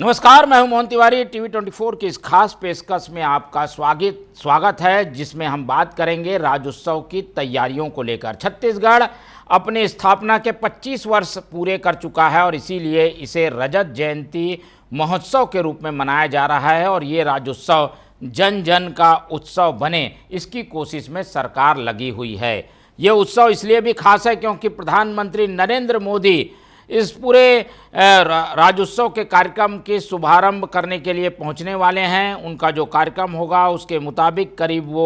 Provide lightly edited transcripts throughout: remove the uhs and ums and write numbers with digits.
नमस्कार, मैं हूं मोहन तिवारी। टीवी 24 की इस खास पेशकश में आपका स्वागत है, जिसमें हम बात करेंगे राज्योत्सव की तैयारियों को लेकर। छत्तीसगढ़ अपनी स्थापना के 25 वर्ष पूरे कर चुका है और इसीलिए इसे रजत जयंती महोत्सव के रूप में मनाया जा रहा है और ये राज्योत्सव जन जन का उत्सव बने, इसकी कोशिश में सरकार लगी हुई है। ये उत्सव इसलिए भी खास है क्योंकि प्रधानमंत्री नरेंद्र मोदी इस पूरे राज्योत्सव के कार्यक्रम के शुभारंभ करने के लिए पहुंचने वाले हैं। उनका जो कार्यक्रम होगा उसके मुताबिक करीब वो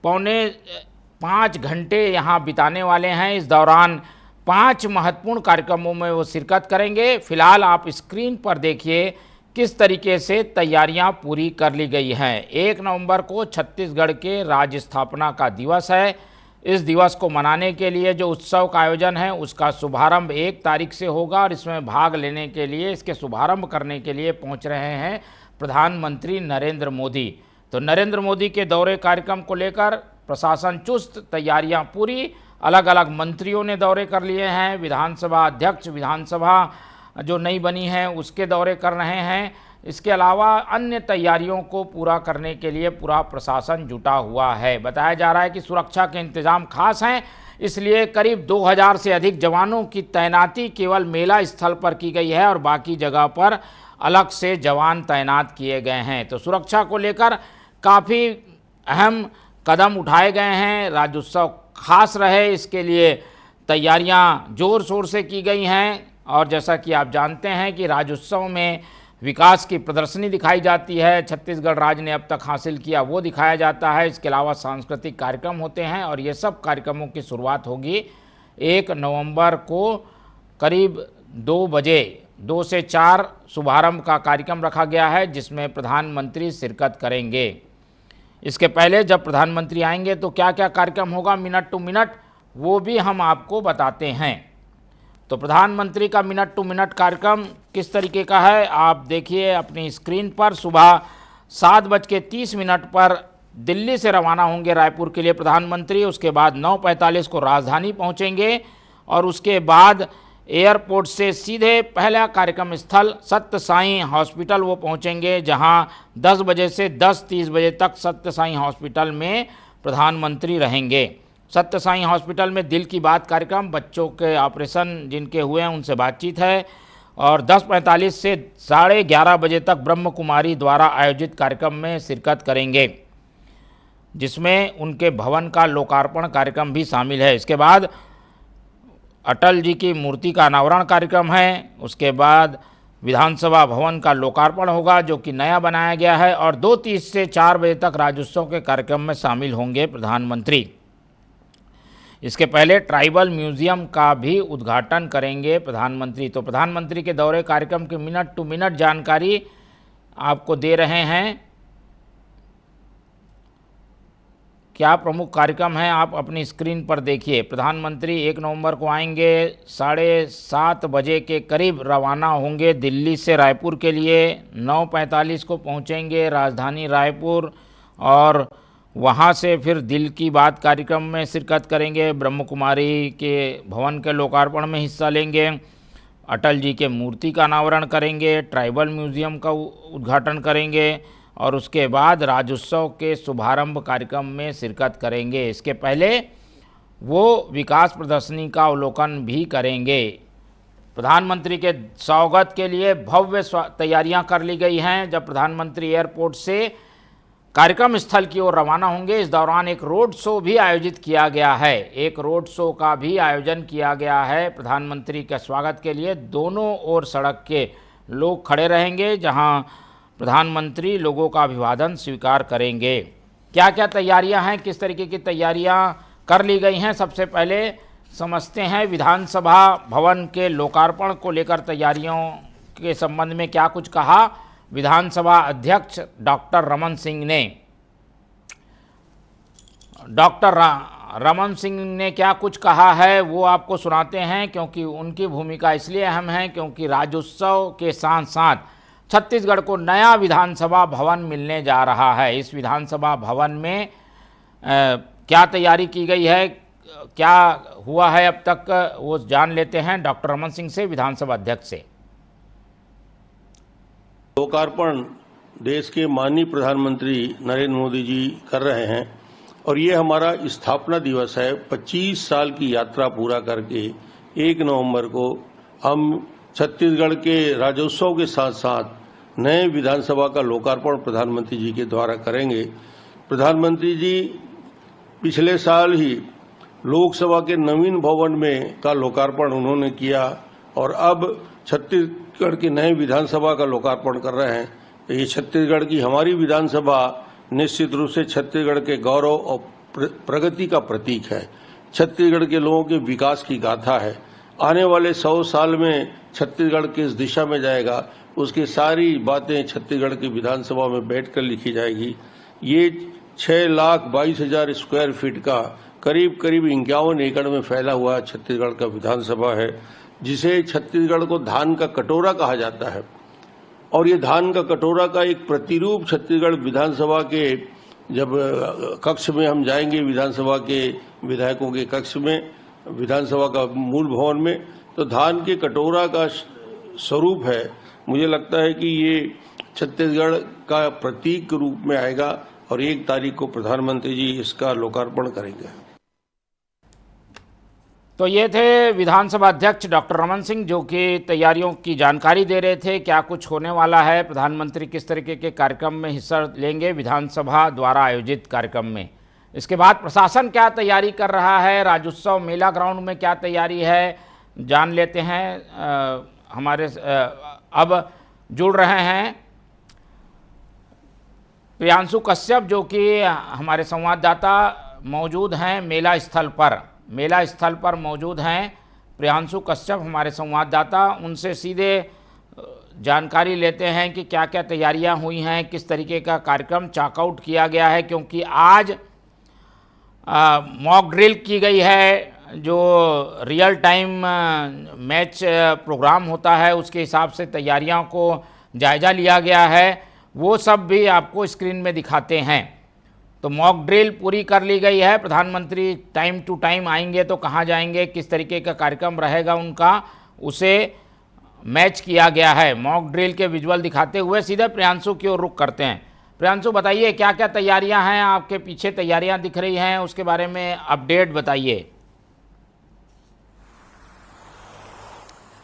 4.25 घंटे यहाँ बिताने वाले हैं। इस दौरान 5 महत्वपूर्ण कार्यक्रमों में वो शिरकत करेंगे। फिलहाल आप स्क्रीन पर देखिए किस तरीके से तैयारियां पूरी कर ली गई हैं। 1 नवंबर को छत्तीसगढ़ के राज्य स्थापना का दिवस है। इस दिवस को मनाने के लिए जो उत्सव का आयोजन है उसका शुभारंभ 1 तारीख से होगा और इसमें भाग लेने के लिए, इसके शुभारंभ करने के लिए पहुंच रहे हैं प्रधानमंत्री नरेंद्र मोदी। तो नरेंद्र मोदी के दौरे कार्यक्रम को लेकर प्रशासन चुस्त, तैयारियां पूरी। अलग अलग मंत्रियों ने दौरे कर लिए हैं। विधानसभा अध्यक्ष, विधानसभा जो नई बनी है उसके दौरे कर रहे हैं। इसके अलावा अन्य तैयारियों को पूरा करने के लिए पूरा प्रशासन जुटा हुआ है। बताया जा रहा है कि सुरक्षा के इंतजाम खास हैं, इसलिए करीब 2000 से अधिक जवानों की तैनाती केवल मेला स्थल पर की गई है और बाकी जगह पर अलग से जवान तैनात किए गए हैं। तो सुरक्षा को लेकर काफ़ी अहम कदम उठाए गए हैं। राज्योत्सव खास रहे, इसके लिए तैयारियां जोर शोर से की गई हैं। और जैसा कि आप जानते हैं कि राज्योत्सव में विकास की प्रदर्शनी दिखाई जाती है, छत्तीसगढ़ राज्य ने अब तक हासिल किया वो दिखाया जाता है। इसके अलावा सांस्कृतिक कार्यक्रम होते हैं और ये सब कार्यक्रमों की शुरुआत होगी 1 नवंबर को करीब 2 बजे। 2 से 4 शुभारंभ का कार्यक्रम रखा गया है जिसमें प्रधानमंत्री शिरकत करेंगे। इसके पहले जब प्रधानमंत्री आएंगे तो क्या क्या कार्यक्रम होगा मिनट टू मिनट, वो भी हम आपको बताते हैं। तो प्रधानमंत्री का मिनट टू मिनट कार्यक्रम किस तरीके का है आप देखिए अपनी स्क्रीन पर। सुबह 7:30 पर दिल्ली से रवाना होंगे रायपुर के लिए प्रधानमंत्री। उसके बाद 9:45 को राजधानी पहुंचेंगे और उसके बाद एयरपोर्ट से सीधे पहला कार्यक्रम स्थल सत्य साईं हॉस्पिटल वो पहुंचेंगे, जहां 10 बजे से 10:30 बजे तक सत्य साईं हॉस्पिटल में प्रधानमंत्री रहेंगे। सत्य साईं हॉस्पिटल में दिल की बात कार्यक्रम, बच्चों के ऑपरेशन जिनके हुए हैं उनसे बातचीत है। और 10:45 से 11:30 बजे तक ब्रह्म कुमारी द्वारा आयोजित कार्यक्रम में शिरकत करेंगे, जिसमें उनके भवन का लोकार्पण कार्यक्रम भी शामिल है। इसके बाद अटल जी की मूर्ति का अनावरण कार्यक्रम है। उसके बाद विधानसभा भवन का लोकार्पण होगा जो कि नया बनाया गया है। और 2:30 से 4 बजे तक राज्योत्सव के कार्यक्रम में शामिल होंगे प्रधानमंत्री। इसके पहले ट्राइबल म्यूजियम का भी उद्घाटन करेंगे प्रधानमंत्री। तो प्रधानमंत्री के दौरे कार्यक्रम की मिनट टू मिनट जानकारी आपको दे रहे हैं। क्या प्रमुख कार्यक्रम हैं आप अपनी स्क्रीन पर देखिए। प्रधानमंत्री 1 नवंबर को आएंगे, 7:30 बजे के करीब रवाना होंगे दिल्ली से रायपुर के लिए। 9:45 को पहुंचेंगे राजधानी रायपुर और वहाँ से फिर दिल की बात कार्यक्रम में शिरकत करेंगे। ब्रह्म कुमारी के भवन के लोकार्पण में हिस्सा लेंगे। अटल जी के मूर्ति का अनावरण करेंगे, ट्राइबल म्यूजियम का उद्घाटन करेंगे और उसके बाद राज्योत्सव के शुभारंभ कार्यक्रम में शिरकत करेंगे। इसके पहले वो विकास प्रदर्शनी का अवलोकन भी करेंगे। प्रधानमंत्री के स्वागत के लिए भव्य तैयारियां कर ली गई हैं। जब प्रधानमंत्री एयरपोर्ट से कार्यक्रम स्थल की ओर रवाना होंगे, इस दौरान एक रोड शो भी आयोजित किया गया है। एक रोड शो का भी आयोजन किया गया है प्रधानमंत्री के स्वागत के लिए। दोनों ओर सड़क के लोग खड़े रहेंगे, जहां प्रधानमंत्री लोगों का अभिवादन स्वीकार करेंगे। क्या क्या तैयारियां हैं, किस तरीके की तैयारियां कर ली गई हैं, सबसे पहले समझते हैं। विधानसभा भवन के लोकार्पण को लेकर तैयारियों के संबंध में क्या कुछ कहा विधानसभा अध्यक्ष डॉक्टर रमन सिंह ने। रमन सिंह ने क्या कुछ कहा है वो आपको सुनाते हैं, क्योंकि उनकी भूमिका इसलिए अहम है क्योंकि राज्योत्सव के साथ साथ छत्तीसगढ़ को नया विधानसभा भवन मिलने जा रहा है। इस विधानसभा भवन में क्या तैयारी की गई है, क्या हुआ है अब तक, वो जान लेते हैं डॉक्टर रमन सिंह से, विधानसभा अध्यक्ष से। लोकार्पण देश के माननीय प्रधानमंत्री नरेंद्र मोदी जी कर रहे हैं और ये हमारा स्थापना दिवस है। 25 साल की यात्रा पूरा करके 1 नवंबर को हम छत्तीसगढ़ के राज्योत्सव के साथ साथ नए विधानसभा का लोकार्पण प्रधानमंत्री जी के द्वारा करेंगे। प्रधानमंत्री जी पिछले साल ही लोकसभा के नवीन भवन में का लोकार्पण उन्होंने किया और अब छत्तीसगढ़ की नए विधानसभा का लोकार्पण कर रहे हैं। ये छत्तीसगढ़ की हमारी विधानसभा निश्चित रूप से छत्तीसगढ़ के गौरव और प्रगति का प्रतीक है। छत्तीसगढ़ के लोगों के विकास की गाथा है। आने वाले 100 साल में छत्तीसगढ़ किस दिशा में जाएगा उसकी सारी बातें छत्तीसगढ़ की विधानसभा में बैठकर लिखी जाएगी। ये 6,22,000 स्क्वायर फीट का करीब 51 एकड़ में फैला हुआ छत्तीसगढ़ का विधानसभा है, जिसे छत्तीसगढ़ को धान का कटोरा कहा जाता है। और ये धान का कटोरा का एक प्रतिरूप छत्तीसगढ़ विधानसभा के जब कक्ष में हम जाएंगे, विधानसभा के विधायकों के कक्ष में, विधानसभा का मूल भवन में, तो धान के कटोरा का स्वरूप है। मुझे लगता है कि ये छत्तीसगढ़ का प्रतीक के रूप में आएगा और 1 तारीख को प्रधानमंत्री जी इसका लोकार्पण करेंगे। तो ये थे विधानसभा अध्यक्ष डॉक्टर रमन सिंह, जो कि तैयारियों की जानकारी दे रहे थे, क्या कुछ होने वाला है, प्रधानमंत्री किस तरीके के कार्यक्रम में हिस्सा लेंगे विधानसभा द्वारा आयोजित कार्यक्रम में। इसके बाद प्रशासन क्या तैयारी कर रहा है, राज्योत्सव मेला ग्राउंड में क्या तैयारी है, जान लेते हैं। हमारे अब जुड़ रहे हैं प्रियांशु कश्यप, जो कि हमारे संवाददाता मौजूद हैं मेला स्थल पर मौजूद हैं। प्रियांशु कश्यप हमारे संवाददाता, उनसे सीधे जानकारी लेते हैं कि क्या क्या तैयारियां हुई हैं, किस तरीके का कार्यक्रम चाकआउट किया गया है, क्योंकि आज मॉक ड्रिल की गई है। जो रियल टाइम मैच प्रोग्राम होता है उसके हिसाब से तैयारियों को जायज़ा लिया गया है, वो सब भी आपको स्क्रीन में दिखाते हैं। तो मॉक ड्रिल पूरी कर ली गई है। प्रधानमंत्री टाइम टू टाइम आएंगे तो कहाँ जाएंगे, किस तरीके का कार्यक्रम रहेगा उनका, उसे मैच किया गया है। मॉक ड्रिल के विजुअल दिखाते हुए सीधे प्रियांशु की ओर रुख करते हैं। प्रियांशु, बताइए क्या क्या तैयारियां हैं, आपके पीछे तैयारियां दिख रही हैं, उसके बारे में अपडेट बताइए।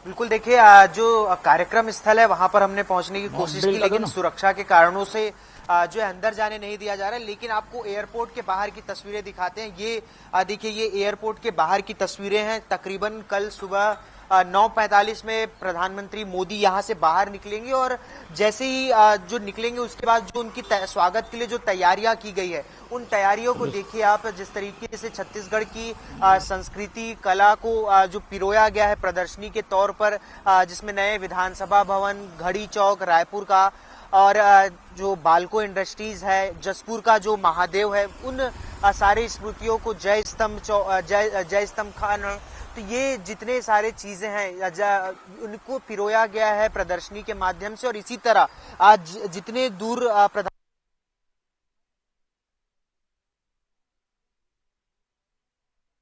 बिल्कुल, देखिए जो कार्यक्रम स्थल है वहां पर हमने पहुंचने की कोशिश की, लेकिन सुरक्षा के कारणों से जो है अंदर जाने नहीं दिया जा रहा है। लेकिन आपको एयरपोर्ट के बाहर की तस्वीरें दिखाते हैं। ये देखिए, ये एयरपोर्ट के बाहर की तस्वीरें हैं। तकरीबन कल सुबह 9:45 में प्रधानमंत्री मोदी यहां से बाहर निकलेंगे और जैसे ही जो निकलेंगे उसके बाद जो उनकी स्वागत के लिए जो तैयारियां की गई है, उन तैयारियों को देखिए आप। जिस तरीके से छत्तीसगढ़ की संस्कृति कला को जो पिरोया गया है प्रदर्शनी के तौर पर, जिसमें नए विधानसभा भवन, घड़ी चौक रायपुर का और जो बाल्को इंडस्ट्रीज है, जसपुर का जो महादेव है, उन सारी स्मृतियों को जय स्तंभ खान, तो ये जितने सारे चीजें हैं उनको पिरोया गया है प्रदर्शनी के माध्यम से। और इसी तरह आज जितने दूर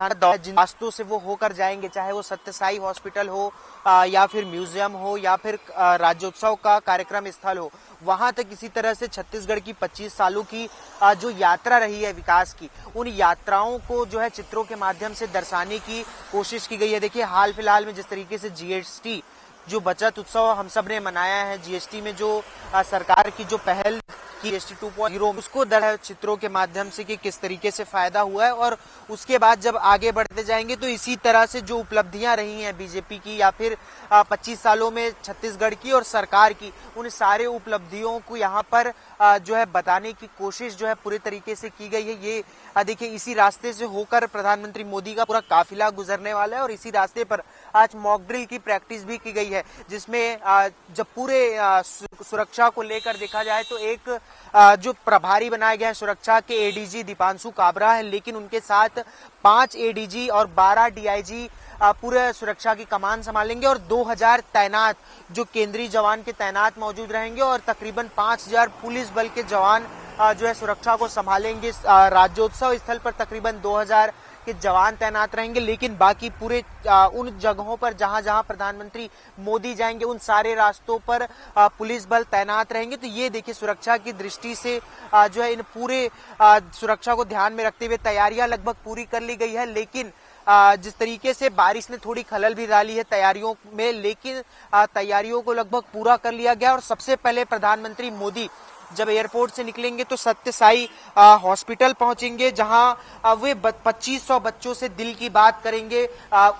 रास्तों से वो होकर जाएंगे, चाहे वो सत्यसाई हॉस्पिटल हो या फिर म्यूजियम हो या फिर राज्योत्सव का कार्यक्रम स्थल हो, वहां तक इसी तरह से छत्तीसगढ़ की 25 सालों की जो यात्रा रही है विकास की, उन यात्राओं को जो है चित्रों के माध्यम से दर्शाने की कोशिश की गई है। देखिए, हाल फिलहाल में जिस तरीके से जीएसटी जो बचत उत्सव हम सब ने मनाया है, जीएसटी में जो सरकार की जो पहल की जीएसटी 2.0, उसको चित्रों के माध्यम से कि किस तरीके से फायदा हुआ है। और उसके बाद जब आगे बढ़ते जाएंगे तो इसी तरह से जो उपलब्धियां रही हैं बीजेपी की या फिर 25 सालों में छत्तीसगढ़ की और सरकार की, उन सारे उपलब्धियों को यहाँ पर जो है बताने की कोशिश जो है पूरे तरीके से की गई है। ये देखिए, इसी रास्ते से होकर प्रधानमंत्री मोदी का पूरा काफिला गुजरने वाला है और इसी रास्ते पर आज मॉक ड्रिल की प्रैक्टिस भी की गई है, जिसमें जब पूरे सुरक्षा को लेकर देखा जाए तो एक जो प्रभारी बनाया गया है सुरक्षा के एडीजी दीपांशु काबरा है, लेकिन उनके साथ 5 एडीजी और 12 डीआईजी पूरे सुरक्षा की कमान संभालेंगे और 2000 तैनात जो केंद्रीय जवान के तैनात मौजूद रहेंगे और तकरीबन 5000 पुलिस बल के जवान जो है सुरक्षा को संभालेंगे। राज्योत्सव स्थल पर तकरीबन 2000 के जवान तैनात रहेंगे, लेकिन बाकी पूरे उन जगहों पर जहां जहां प्रधानमंत्री मोदी जाएंगे उन सारे रास्तों पर पुलिस बल तैनात रहेंगे। तो ये देखिए सुरक्षा की दृष्टि से जो है इन पूरे सुरक्षा को ध्यान में रखते हुए तैयारियां लगभग पूरी कर ली गई है। लेकिन जिस तरीके से बारिश ने थोड़ी खलल भी डाली है तैयारियों में, लेकिन तैयारियों को लगभग पूरा कर लिया गया। और सबसे पहले प्रधानमंत्री मोदी जब एयरपोर्ट से निकलेंगे तो सत्य साई हॉस्पिटल पहुंचेंगे, जहां वे 2500 बच्चों से दिल की बात करेंगे,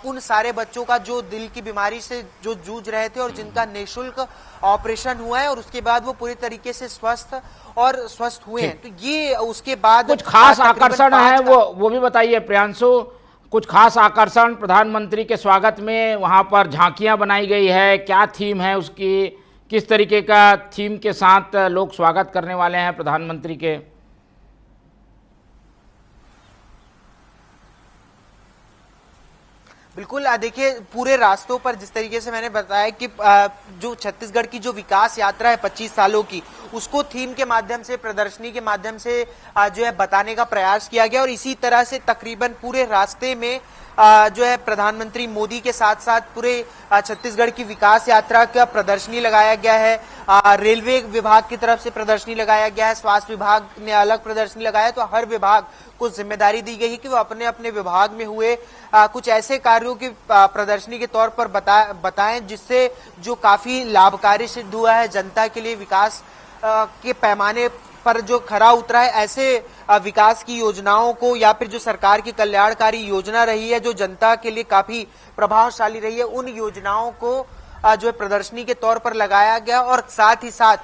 उन सारे बच्चों का जो दिल की बीमारी से जो जूझ रहे थे और जिनका निःशुल्क ऑपरेशन हुआ है और उसके बाद वो पूरी तरीके से स्वस्थ हुए हैं। तो ये उसके बाद कुछ खास आकर्षण है वो भी बताइए प्रियांशु। कुछ खास आकर्षण प्रधानमंत्री के स्वागत में वहां पर झांकियां बनाई गई है, क्या थीम है उसकी, किस तरीके का थीम के साथ लोग स्वागत करने वाले हैं प्रधानमंत्री के? बिल्कुल, देखिए पूरे रास्तों पर जिस तरीके से मैंने बताया कि जो छत्तीसगढ़ की जो विकास यात्रा है 25 सालों की, उसको थीम के माध्यम से, प्रदर्शनी के माध्यम से जो है बताने का प्रयास किया गया। और इसी तरह से तकरीबन पूरे रास्ते में जो है प्रधानमंत्री मोदी के साथ साथ पूरे छत्तीसगढ़ की विकास यात्रा का प्रदर्शनी लगाया गया है। रेलवे विभाग की तरफ से प्रदर्शनी लगाया गया है, स्वास्थ्य विभाग ने अलग प्रदर्शनी लगाया। तो हर विभाग को जिम्मेदारी दी गई है कि वो अपने अपने विभाग में हुए कुछ ऐसे कार्यों की प्रदर्शनी के तौर पर बताएं जिससे जो काफी लाभकारी सिद्ध हुआ है, जनता के लिए विकास के पैमाने पर जो खरा उतरा है। ऐसे विकास की योजनाओं को या फिर जो सरकार की कल्याणकारी योजना रही है जो जनता के लिए काफी प्रभावशाली रही है, उन योजनाओं को जो है प्रदर्शनी के तौर पर लगाया गया। और साथ ही साथ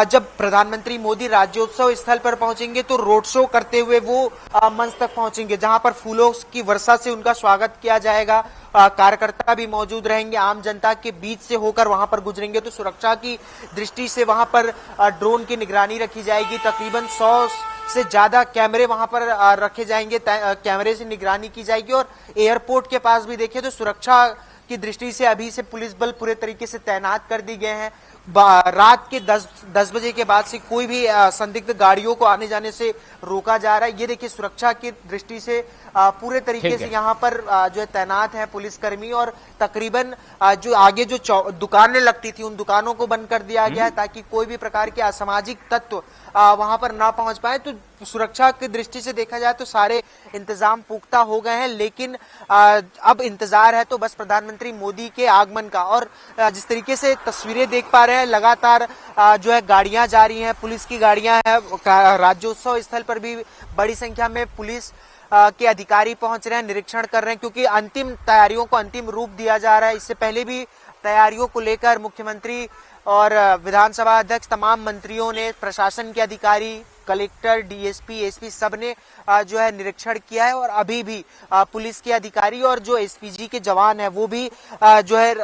जब प्रधानमंत्री मोदी राज्योत्सव स्थल पर पहुंचेंगे तो रोड शो करते हुए वो मंच तक पहुंचेंगे, जहां पर फूलों की वर्षा से उनका स्वागत किया जाएगा। कार्यकर्ता भी मौजूद रहेंगे, आम जनता के बीच से होकर वहां पर गुजरेंगे। तो सुरक्षा की दृष्टि से वहां पर ड्रोन की निगरानी रखी जाएगी, तकरीबन 100 से ज्यादा कैमरे वहां पर रखे जाएंगे, कैमरे से निगरानी की जाएगी। और एयरपोर्ट के पास भी देखिए तो सुरक्षा की दृष्टि से अभी से पुलिस बल पूरे तरीके से तैनात कर दी गए हैं। रात के 10 बजे के बाद से कोई भी संदिग्ध गाड़ियों को आने जाने से रोका जा रहा है। ये देखिए सुरक्षा की दृष्टि से पूरे तरीके से यहाँ पर जो है तैनात है पुलिसकर्मी। और तकरीबन जो आगे जो दुकानें लगती थी उन दुकानों को बंद कर दिया गया है ताकि कोई भी प्रकार के असामाजिक तत्व वहां पर ना पहुंच पाए। तो सुरक्षा की दृष्टि से देखा जाए तो सारे इंतजाम पुख्ता हो गए हैं, लेकिन अब इंतजार है तो बस प्रधानमंत्री मोदी के आगमन का। और जिस तरीके से तस्वीरें देख पा रहे हैं, लगातार जो है गाड़ियां जा रही हैं, पुलिस की गाड़ियां हैं। राज्योत्सव स्थल पर भी बड़ी संख्या में पुलिस के अधिकारी पहुंच रहे हैं, निरीक्षण कर रहे हैं, क्योंकि अंतिम तैयारियों को अंतिम रूप दिया जा रहा है। इससे पहले भी तैयारियों को लेकर मुख्यमंत्री और विधानसभा अध्यक्ष, तमाम मंत्रियों ने, प्रशासन के अधिकारी, कलेक्टर, डीएसपी, एसपी सब ने जो है निरीक्षण किया है। और अभी भी पुलिस के अधिकारी और जो एसपीजी के जवान हैं वो भी जो है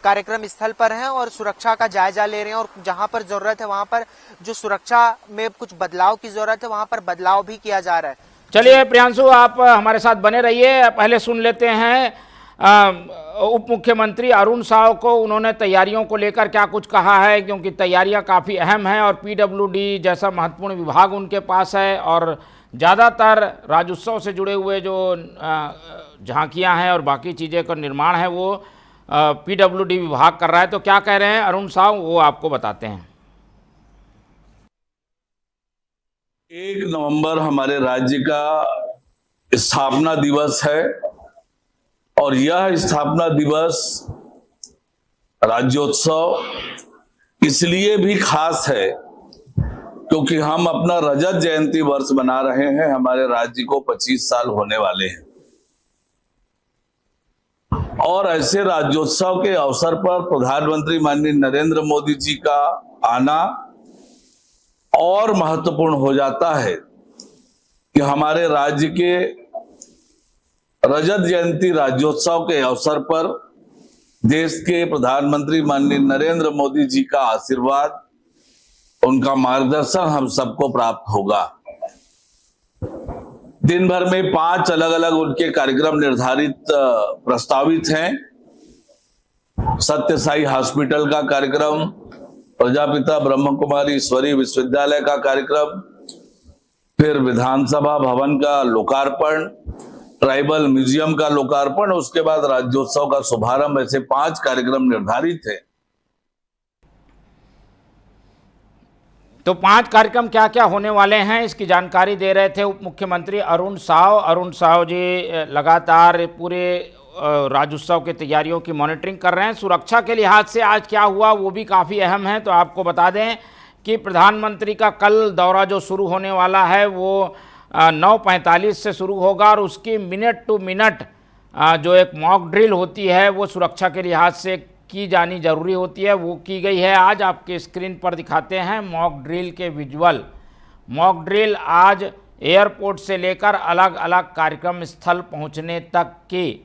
कार्यक्रम स्थल पर हैं और सुरक्षा का जायजा ले रहे हैं। और जहां पर जरूरत है वहां पर जो सुरक्षा में कुछ बदलाव की जरूरत है वहां पर बदलाव भी किया जा रहा है। चलिए प्रियांशु, आप हमारे साथ बने रहिए। पहले सुन लेते हैं उप मुख्यमंत्री अरुण साव को, उन्होंने तैयारियों को लेकर क्या कुछ कहा है, क्योंकि तैयारियां काफ़ी अहम हैं और पीडब्ल्यूडी जैसा महत्वपूर्ण विभाग उनके पास है और ज़्यादातर राज्योत्सव से जुड़े हुए जो झांकियां हैं और बाकी चीज़ें का निर्माण है वो पीडब्ल्यूडी विभाग कर रहा है। तो क्या कह रहे हैं अरुण साव, वो आपको बताते हैं। 1 नवंबर हमारे राज्य का स्थापना दिवस है और यह स्थापना दिवस राज्योत्सव इसलिए भी खास है क्योंकि हम अपना रजत जयंती वर्ष मना रहे हैं। हमारे राज्य को 25 साल होने वाले हैं और ऐसे राज्योत्सव के अवसर पर प्रधानमंत्री माननीय नरेंद्र मोदी जी का आना और महत्वपूर्ण हो जाता है कि हमारे राज्य के रजत जयंती राज्योत्सव के अवसर पर देश के प्रधानमंत्री माननीय नरेंद्र मोदी जी का आशीर्वाद, उनका मार्गदर्शन हम सबको प्राप्त होगा। दिन भर में 5 अलग अलग उनके कार्यक्रम निर्धारित प्रस्तावित हैं। सत्य साई हॉस्पिटल का कार्यक्रम, प्रजापिता ब्रह्म कुमारी ईश्वरीय विश्वविद्यालय का कार्यक्रम, फिर विधानसभा भवन का लोकार्पण, ट्राइबल म्यूजियम का लोकार्पण, उसके बाद राज्योत्सव का शुभारंभ, ऐसे 5 कार्यक्रम निर्धारित है। तो 5 कार्यक्रम क्या क्या होने वाले हैं, इसकी जानकारी दे रहे थे उप मुख्यमंत्री अरुण साव। अरुण साव जी लगातार पूरे राज्योत्सव की तैयारियों की मॉनिटरिंग कर रहे हैं। सुरक्षा के लिहाज से आज क्या हुआ वो भी काफ़ी अहम है। तो आपको बता दें कि प्रधानमंत्री का कल दौरा जो शुरू होने वाला है वो 9:45 से शुरू होगा और उसकी मिनट टू मिनट जो एक मॉक ड्रिल होती है वो सुरक्षा के लिहाज से की जानी जरूरी होती है, वो की गई है। आज आपके स्क्रीन पर दिखाते हैं मॉक ड्रिल के विजुअल। मॉक ड्रिल आज एयरपोर्ट से लेकर अलग अलग कार्यक्रम स्थल पहुंचने तक की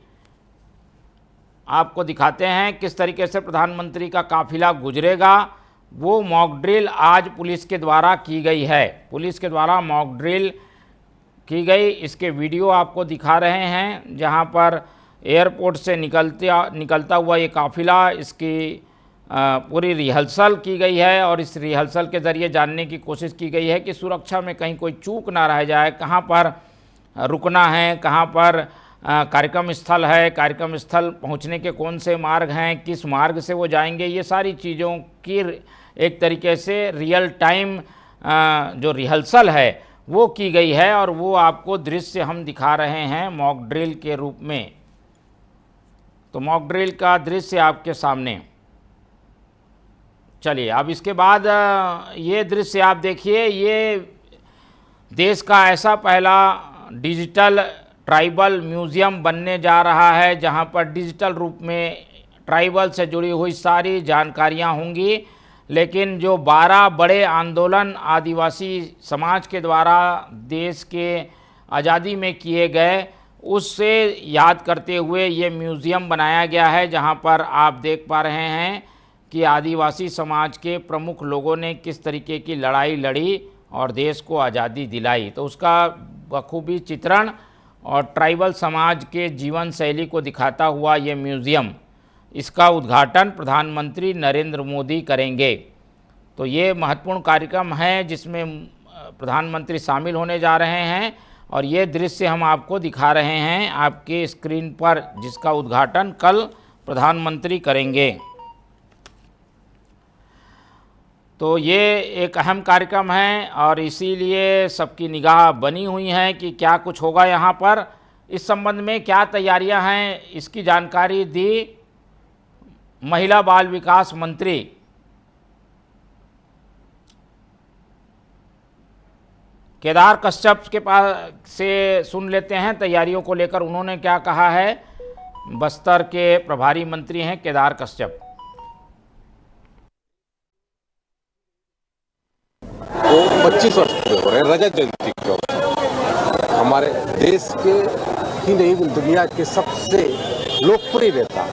आपको दिखाते हैं किस तरीके से प्रधानमंत्री का काफिला गुजरेगा। वो मॉक ड्रिल आज पुलिस के द्वारा की गई है, पुलिस के द्वारा मॉक ड्रिल की गई। इसके वीडियो आपको दिखा रहे हैं जहां पर एयरपोर्ट से निकलता हुआ ये काफिला, इसकी पूरी रिहर्सल की गई है और इस रिहर्सल के ज़रिए जानने की कोशिश की गई है कि सुरक्षा में कहीं कोई चूक ना रह जाए, कहाँ पर रुकना है, कहाँ पर कार्यक्रम स्थल है, कार्यक्रम स्थल पहुँचने के कौन से मार्ग हैं, किस मार्ग से वो जाएंगे, ये सारी चीज़ों की एक तरीके से रियल टाइम जो रिहर्सल है वो की गई है और वो आपको दृश्य हम दिखा रहे हैं मॉक ड्रिल के रूप में। तो मॉक ड्रिल का दृश्य आपके सामने। चलिए अब इसके बाद ये दृश्य आप देखिए, ये देश का ऐसा पहला डिजिटल ट्राइबल म्यूज़ियम बनने जा रहा है जहां पर डिजिटल रूप में ट्राइबल से जुड़ी हुई सारी जानकारियां होंगी। लेकिन जो 12 बड़े आंदोलन आदिवासी समाज के द्वारा देश के आज़ादी में किए गए उससे याद करते हुए ये म्यूज़ियम बनाया गया है, जहां पर आप देख पा रहे हैं कि आदिवासी समाज के प्रमुख लोगों ने किस तरीके की लड़ाई लड़ी और देश को आज़ादी दिलाई। तो उसका बखूबी चित्रण और ट्राइबल समाज के जीवन शैली को दिखाता हुआ ये म्यूज़ियम, इसका उद्घाटन प्रधानमंत्री नरेंद्र मोदी करेंगे। तो ये महत्वपूर्ण कार्यक्रम है जिसमें प्रधानमंत्री शामिल होने जा रहे हैं और ये दृश्य हम आपको दिखा रहे हैं आपके स्क्रीन पर, जिसका उद्घाटन कल प्रधानमंत्री करेंगे। तो ये एक अहम कार्यक्रम है और इसीलिए सबकी निगाह बनी हुई है कि क्या कुछ होगा यहाँ पर। इस संबंध में क्या तैयारियां हैं इसकी जानकारी दी महिला बाल विकास मंत्री केदार कश्यप के पास से सुन लेते हैं तैयारियों को लेकर उन्होंने क्या कहा है। बस्तर के प्रभारी मंत्री हैं केदार कश्यप। वो 25 वर्ष पूरे हो रहे हैं रजत जयंती के अवसर। हमारे देश के ही नहीं दुनिया के सबसे लोकप्रिय नेता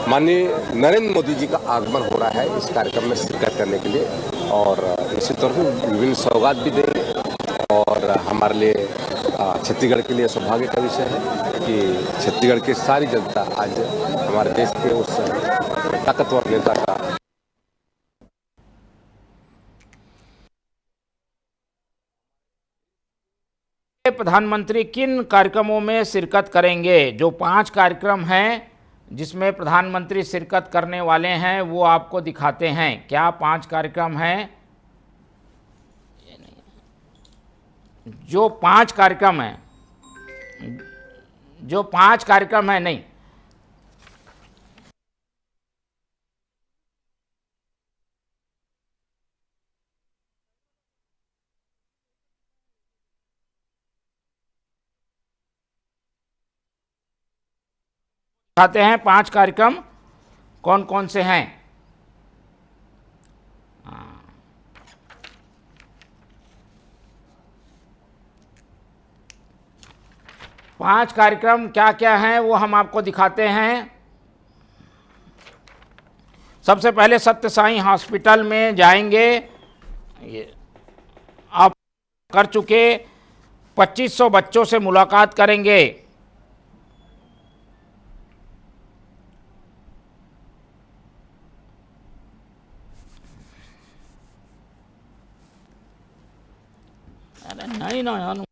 माननीय नरेंद्र मोदी जी का आगमन हो रहा है इस कार्यक्रम में शिरकत करने के लिए और निश्चित तौर पर विभिन्न सौगात भी देंगे। और हमारे लिए छत्तीसगढ़ के लिए सौभाग्य का विषय है कि छत्तीसगढ़ की सारी जनता आज हमारे देश के उस ताकतवर नेता का प्रधानमंत्री किन कार्यक्रमों में शिरकत करेंगे। जो 5 कार्यक्रम हैं जिसमें प्रधानमंत्री शिरकत करने वाले हैं वो आपको दिखाते हैं। क्या 5 कार्यक्रम हैं? जो 5 कार्यक्रम हैं, जो 5 कार्यक्रम हैं, नहीं दिखाते हैं 5 कार्यक्रम कौन कौन से हैं। 5 कार्यक्रम क्या क्या हैं वो हम आपको दिखाते हैं। सबसे पहले सत्य साई हॉस्पिटल में जाएंगे। ये आप कर चुके 2500 बच्चों से मुलाकात करेंगे। अरे नहीं ना यार,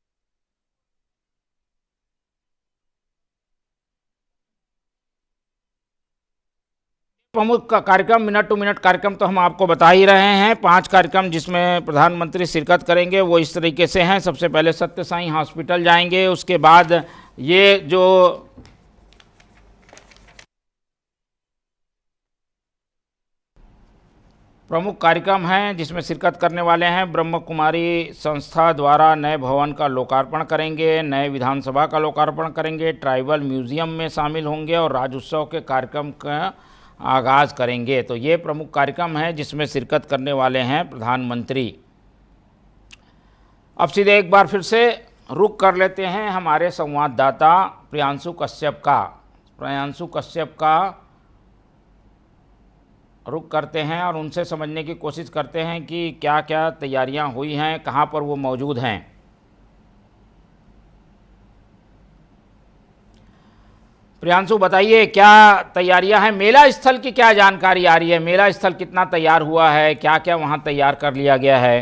प्रमुख कार्यक्रम, मिनट टू मिनट कार्यक्रम तो हम आपको बता ही रहे हैं। 5 कार्यक्रम जिसमें प्रधानमंत्री शिरकत करेंगे वो इस तरीके से हैं। सबसे पहले सत्य साई हॉस्पिटल जाएंगे, उसके बाद ये जो प्रमुख कार्यक्रम हैं जिसमें शिरकत करने वाले हैं, ब्रह्म कुमारी संस्था द्वारा नए भवन का लोकार्पण करेंगे, नए विधानसभा का लोकार्पण करेंगे, ट्राइबल म्यूजियम में शामिल होंगे और राज्योत्सव के कार्यक्रम का आगाज़ करेंगे। तो ये प्रमुख कार्यक्रम है जिसमें शिरकत करने वाले हैं प्रधानमंत्री। अब सीधे एक बार फिर से रुख कर लेते हैं हमारे संवाददाता प्रियांशु कश्यप का रुख करते हैं और उनसे समझने की कोशिश करते हैं कि क्या क्या तैयारियां हुई हैं, कहां पर वो मौजूद हैं। प्रियांशु बताइए, क्या तैयारियां हैं? मेला स्थल की क्या जानकारी आ रही है? मेला स्थल कितना तैयार हुआ है? क्या क्या वहां तैयार कर लिया गया है?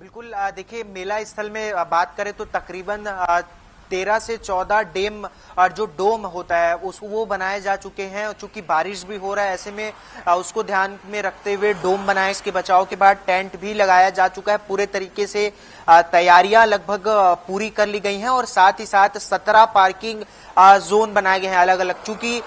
बिल्कुल, देखिए मेला स्थल में बात करें तो तकरीबन 13 से 14 डैम और जो डोम होता है वो बनाए जा चुके हैं। चूंकि बारिश भी हो रहा है, ऐसे में उसको ध्यान में रखते हुए डोम बनाए, इसके बचाव के बाद टेंट भी लगाया जा चुका है। पूरे तरीके से तैयारियां लगभग पूरी कर ली गई हैं और साथ ही साथ 17 पार्किंग जोन बनाए गए हैं अलग अलग। चूंकि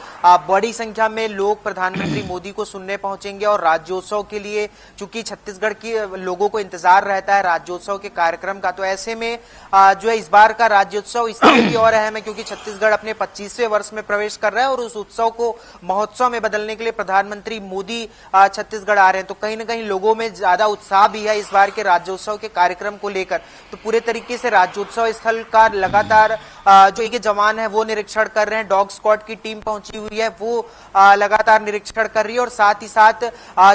बड़ी संख्या में लोग प्रधानमंत्री मोदी को सुनने पहुंचेंगे और राज्योत्सव के लिए, चूंकि छत्तीसगढ़ की लोगों को इंतजार रहता है राज्योत्सव के कार्यक्रम का, तो ऐसे में जो है इस बार का राज्योत्सव इसलिए भी और अहम है क्योंकि छत्तीसगढ़ अपने 25वें वर्ष में प्रवेश कर रहा है और उस उत्सव को महोत्सव में बदलने के लिए प्रधानमंत्री मोदी छत्तीसगढ़ आ रहे हैं। तो कहीं ना कहीं लोगों में ज्यादा उत्साह भी है इस बार के राज्योत्सव के कार्यक्रम को लेकर। तो पूरे तरीके से राज्योत्सव स्थल का लगातार जो एक जवान है वो निरीक्षण कर रहे हैं, डॉग स्क्वाड की टीम पहुंची हुई है वो लगातार निरीक्षण कर रही है और साथ ही साथ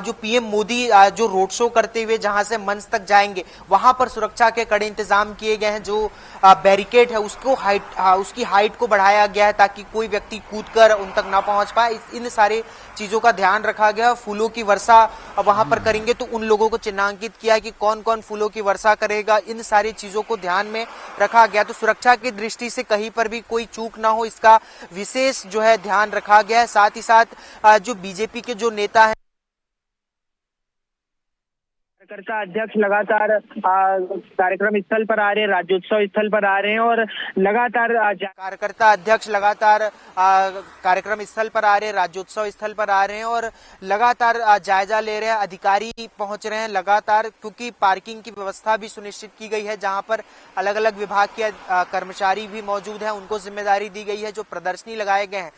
जो पीएम मोदी जो रोड शो करते हुए जहां से मंच तक जाएंगे वहां पर सुरक्षा के कड़े इंतजाम किए गए हैं। जो बैरिकेड है उसकी हाइट को बढ़ाया गया है ताकि कोई व्यक्ति कूदकर उन तक ना पहुंच पाए। इन सारे चीजों का ध्यान रखा गया। फूलों की वर्षा वहां पर करेंगे तो उन लोगों को चिन्हांकित किया कि कौन कौन फूलों की वर्षा करेगा, इन सारी चीजों को ध्यान में रखा गया। तो सुरक्षा की दृष्टि से कहीं पर भी कोई चूक ना हो, इसका विशेष जो है ध्यान रखा गया है। साथ ही साथ जो बीजेपी के जो नेता हैं, कार्यकर्ता अध्यक्ष लगातार कार्यक्रम स्थल पर आ रहे हैं, राज्योत्सव स्थल पर आ रहे हैं और लगातार कार्यकर्ता अध्यक्ष लगातार कार्यक्रम स्थल पर आ रहे हैं, राज्योत्सव स्थल पर आ रहे हैं और लगातार जायजा ले रहे हैं। अधिकारी पहुंच रहे हैं लगातार, क्योंकि पार्किंग की व्यवस्था भी सुनिश्चित की गई है जहां पर अलग अलग विभाग के कर्मचारी भी मौजूद हैं, उनको जिम्मेदारी दी गई है। जो प्रदर्शनी लगाए गए हैं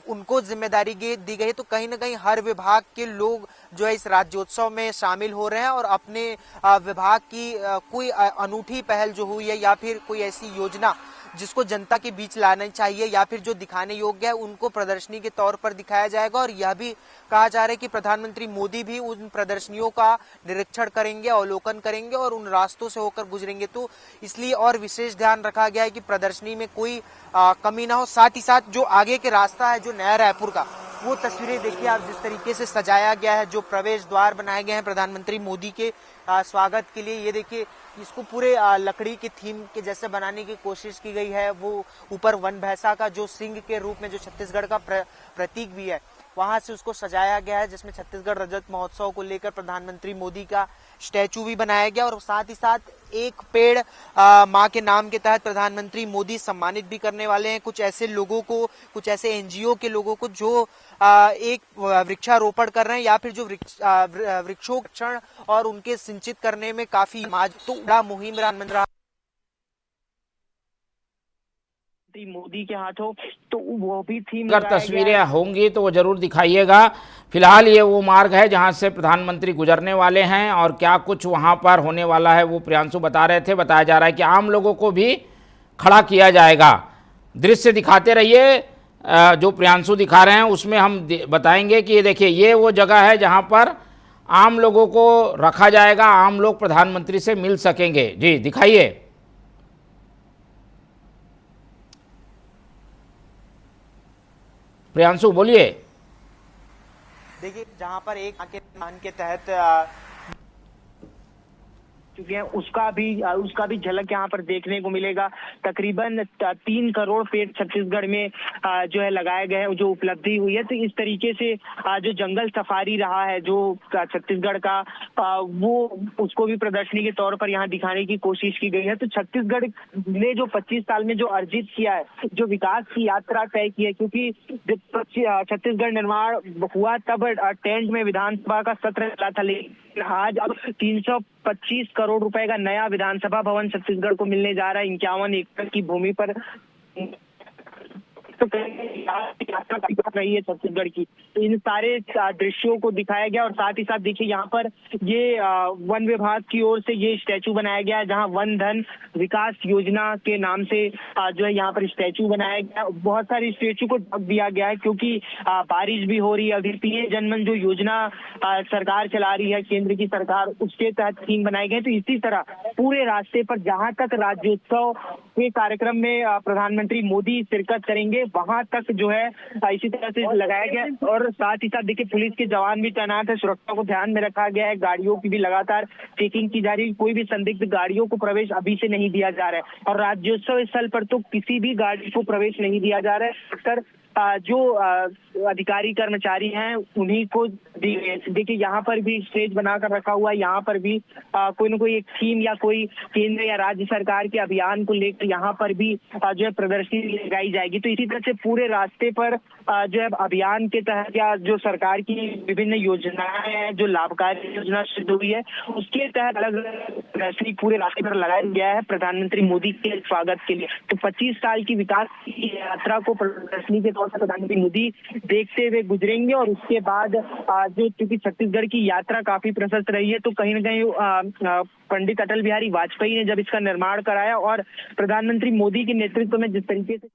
उनको जिम्मेदारी दी गई है। तो कहीं ना कहीं हर विभाग के लोग जो है इस राज्योत्सव में शामिल हो रहे हैं और अपने विभाग की कोई अनूठी पहल जो हुई है या फिर कोई ऐसी योजना जिसको जनता के बीच लाना चाहिए या फिर जो दिखाने योग्य है उनको प्रदर्शनी के तौर पर दिखाया जाएगा। और यह भी कहा जा रहा है कि प्रधानमंत्री मोदी भी उन प्रदर्शनियों का निरीक्षण करेंगे, अवलोकन करेंगे और उन रास्तों से होकर गुजरेंगे। तो इसलिए और विशेष ध्यान रखा गया है कि प्रदर्शनी में कोई कमी ना हो। साथ ही साथ जो आगे के रास्ता है जो नया रायपुर का, वो तस्वीरें देखिए आप, जिस तरीके से सजाया गया है, जो प्रवेश द्वार बनाए गए हैं प्रधानमंत्री मोदी के स्वागत के लिए। ये देखिए इसको पूरे लकड़ी की थीम के जैसे बनाने की कोशिश की गई है। वो ऊपर वन भैंसा का जो सिंह के रूप में जो छत्तीसगढ़ का प्रतीक भी है वहां से उसको सजाया गया है, जिसमें छत्तीसगढ़ रजत महोत्सव को लेकर प्रधानमंत्री मोदी का स्टैचू भी बनाया गया और साथ ही साथ एक पेड़ मां के नाम के तहत प्रधानमंत्री मोदी सम्मानित भी करने वाले हैं कुछ ऐसे लोगों को, कुछ ऐसे एनजीओ के लोगों को जो एक वृक्षारोपण कर रहे हैं या फिर जो वृक्षोक्षण और उनके सिंचित करने में काफी तो बड़ा मुहिम रहा मोदी के हाथों। तो वो भी थीम, अगर तस्वीरें होंगी तो वो जरूर दिखाइएगा। फिलहाल ये वो मार्ग है जहां से प्रधानमंत्री गुजरने वाले हैं और क्या कुछ वहां पर होने वाला है वो प्रियांशु बता रहे थे। बताया जा रहा है कि आम लोगों को भी खड़ा किया जाएगा। दृश्य दिखाते रहिए, जो प्रियांशु दिखा रहे हैं उसमें हम बताएंगे कि ये देखिए ये वो जगह है जहां पर आम लोगों को रखा जाएगा, आम लोग प्रधानमंत्री से मिल सकेंगे। जी दिखाइए। प्रियांशु बोलिए। देखिए जहां पर एक के तहत चुके हैं उसका भी झलक यहाँ पर देखने को मिलेगा। तकरीबन 3 करोड़ पेड़ छत्तीसगढ़ में जो है लगाए गए हैं, जो उपलब्धि हुई है। तो इस तरीके से जो जंगल सफारी रहा है जो छत्तीसगढ़ का, वो उसको भी प्रदर्शनी के तौर पर यहाँ दिखाने की कोशिश की गई है। तो छत्तीसगढ़ ने जो 25 साल में जो अर्जित किया है, जो विकास की यात्रा तय की है, क्योंकि जब छत्तीसगढ़ निर्माण हुआ तब टेंट में विधानसभा का सत्र चला था, लेकिन आज अब 325 करोड़ रुपए का नया विधानसभा भवन छत्तीसगढ़ को मिलने जा रहा है 51 एकड़ की भूमि पर। तो यात्रा रही है छत्तीसगढ़ की, तो इन सारे दृश्यों को दिखाया गया। और साथ ही साथ देखिए यहाँ पर ये वन विभाग की ओर से ये स्टैचू बनाया गया है, जहाँ वन धन विकास योजना के नाम से जो है यहाँ पर स्टैचू बनाया गया। बहुत सारे स्टैचू को ढक दिया गया है क्योंकि बारिश भी हो रही है। अभी पीएम जनमन जो योजना सरकार चला रही है, केंद्र की सरकार, उसके तहत थीम बनाए गए। तो इसी तरह पूरे रास्ते पर जहाँ तक राज्योत्सव के कार्यक्रम में प्रधानमंत्री मोदी शिरकत करेंगे, वहां तक जो है इसी तरह से लगाया गया। और साथ ही साथ देखिए पुलिस के जवान भी तैनात है, सुरक्षा को ध्यान में रखा गया है, गाड़ियों की भी लगातार चेकिंग की जा रही है। कोई भी संदिग्ध गाड़ियों को प्रवेश अभी से नहीं दिया जा रहा है। और राज्योत्सव स्थल पर तो किसी भी गाड़ी को प्रवेश नहीं दिया जा रहा है। अक्सर जो अधिकारी कर्मचारी हैं उन्हीं को देखिए यहाँ पर भी स्टेज बनाकर रखा हुआ है। यहाँ पर भी कोई न कोई एक थीम या कोई केंद्र या राज्य सरकार के अभियान को लेकर यहाँ पर भी जो है प्रदर्शनी लगाई जाएगी। तो इसी तरह से पूरे रास्ते पर जो है अभियान के तहत या जो सरकार की विभिन्न योजनाएं हैं, जो लाभकारी योजना शुरू हुई है, उसके तहत अलग अलग प्रदर्शनी पूरे रास्ते पर लगाया गया है प्रधानमंत्री मोदी के स्वागत के लिए। तो 25 साल की विकास की यात्रा को प्रदर्शनी के तौर पर प्रधानमंत्री मोदी देखते हुए गुजरेंगे। और उसके बाद जो क्योंकि छत्तीसगढ़ की यात्रा काफी प्रशस्त रही है, तो कहीं न कहीं पंडित अटल बिहारी वाजपेयी ने जब इसका निर्माण कराया और प्रधानमंत्री मोदी के नेतृत्व में जिस तरीके से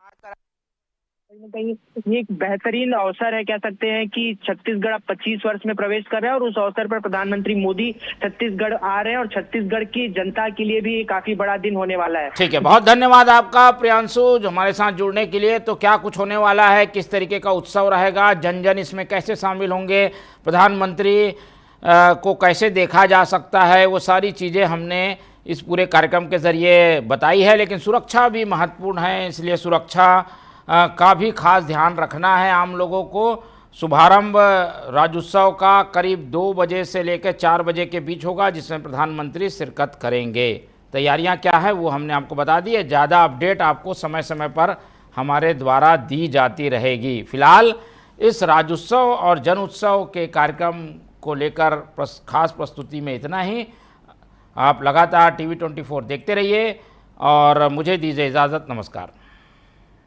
कहीं ये एक बेहतरीन अवसर है, कह सकते हैं कि छत्तीसगढ़ अब 25 वर्ष में प्रवेश कर रहा है। और उस अवसर पर प्रधानमंत्री मोदी छत्तीसगढ़ आ रहे हैं और छत्तीसगढ़ की जनता के लिए भी काफी बड़ा दिन होने वाला है। ठीक है, बहुत धन्यवाद आपका प्रियांशु जो हमारे साथ जुड़ने के लिए। तो क्या कुछ होने वाला है, किस तरीके का उत्सव रहेगा, जन जन इसमें कैसे शामिल होंगे, प्रधानमंत्री को कैसे देखा जा सकता है, वो सारी चीज़ें हमने इस पूरे कार्यक्रम के जरिए बताई है। लेकिन सुरक्षा भी महत्वपूर्ण है, इसलिए सुरक्षा का भी खास ध्यान रखना है आम लोगों को। शुभारंभ राज्योत्सव का करीब 2 बजे से लेकर 4 बजे के बीच होगा, जिसमें प्रधानमंत्री शिरकत करेंगे। तैयारियां क्या है वो हमने आपको बता दी है। ज़्यादा अपडेट आपको समय समय पर हमारे द्वारा दी जाती रहेगी। फिलहाल इस राज्योत्सव और जन उत्सव के कार्यक्रम को लेकर खास प्रस्तुति में इतना ही। आप लगातार TV 24 देखते रहिए और मुझे दीजिए इजाज़त। नमस्कार।